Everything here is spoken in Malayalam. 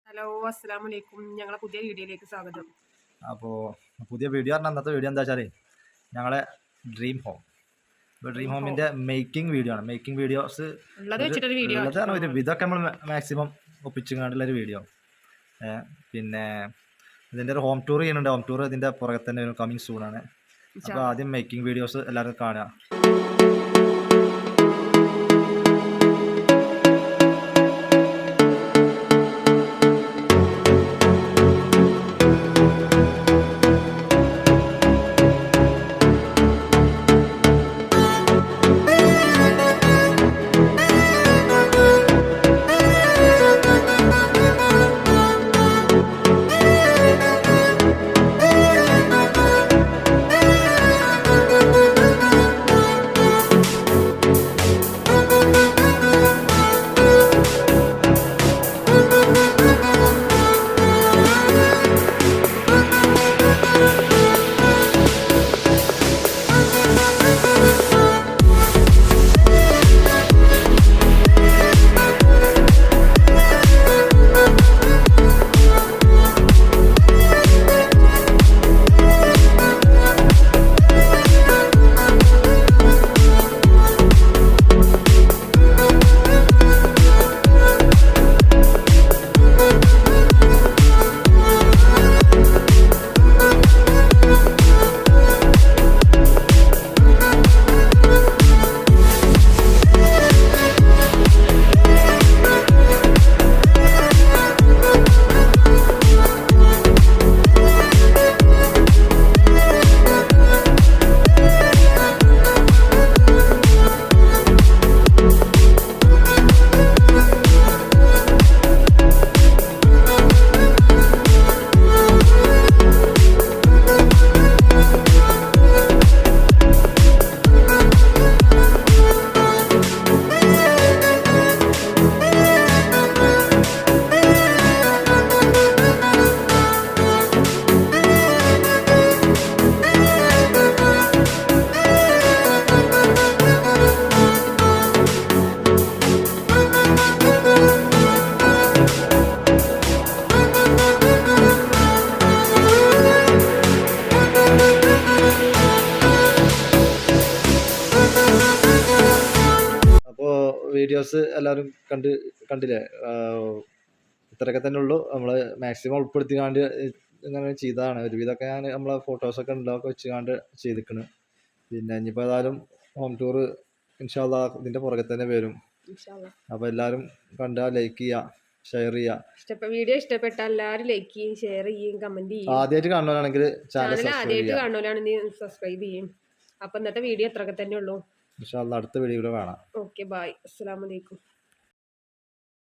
ഹലോ അസ്സലാമലൈക്കും. ഞങ്ങളെ പുതിയ വീഡിയോയിലേക്ക് സ്വാഗതം. അപ്പോൾ പുതിയ വീഡിയോ പറഞ്ഞാൽ അന്നത്തെ വീഡിയോ എന്താ വെച്ചാൽ ഞങ്ങളെ ഡ്രീം ഹോം ഹോമിൻ്റെ മേക്കിംഗ് വീഡിയോ ആണ്. മേക്കിംഗ് വീഡിയോസ് ഉള്ളത് ഒരു ഇതൊക്കെ നമ്മൾ മാക്സിമം ഒപ്പിച്ചുകൊണ്ടുള്ളൊരു വീഡിയോ. പിന്നെ ഇതിൻ്റെ ഒരു ഹോം ടൂർ ചെയ്യുന്നുണ്ട്. ഹോം ടൂർ ഇതിൻ്റെ പുറകെ തന്നെ ഒരു കമ്മിങ് സൂണാണ്. അപ്പോൾ ആദ്യം മേക്കിംഗ് വീഡിയോസ് എല്ലാവരും കാണുക. വീഡിയോസ് എല്ലാവരും കണ്ടില്ലേ? ഇത്രയൊക്കെ തന്നെ ഉള്ളൂ. നമ്മൾ മാക്സിമം ഉൾപ്പെടുത്തിക്കാണ്ട് ഇങ്ങനെ ചെയ്തതാണ്. ഒരുവിധമൊക്കെ ഞാൻ നമ്മളെ ഫോട്ടോസൊക്കെ ഉണ്ടാക്കി വെച്ചുകൊണ്ട് ചെയ്തിരിക്കണ്. പിന്നെ ഇനിയിപ്പോൾ ഏതായാലും ഹോം ടൂർ ഇൻഷാ അല്ലാഹ് ഇതിൻ്റെ പുറകെ തന്നെ വരും. അപ്പോൾ എല്ലാവരും കണ്ടാൽ ലൈക്ക് ചെയ്യുക, ഷെയർ ചെയ്യുക. വീഡിയോ ഇഷ്ടപ്പെട്ട എല്ലാവരും ലൈക്ക് ചെയ്യും, ഷെയർ ചെയ്യും, കമന്റ് ചെയ്യും. ആദ്യമായിട്ട് കാണുന്നവരാണെങ്കിൽ ചാനൽ ആദ്യമായിട്ട് കാണുന്നവരാണെങ്കിൽ സബ്സ്ക്രൈബ് ചെയ്യും. അപ്പോൾ ഇന്നത്തെ വീഡിയോ ഇത്രയൊക്കെ തന്നെ ഉള്ളൂ. ഇൻഷാ അല്ലാഹ് അടുത്ത വീഡിയോയിൽ കാണാം. Okay, bye. അസ്സലാമു അലൈക്കും.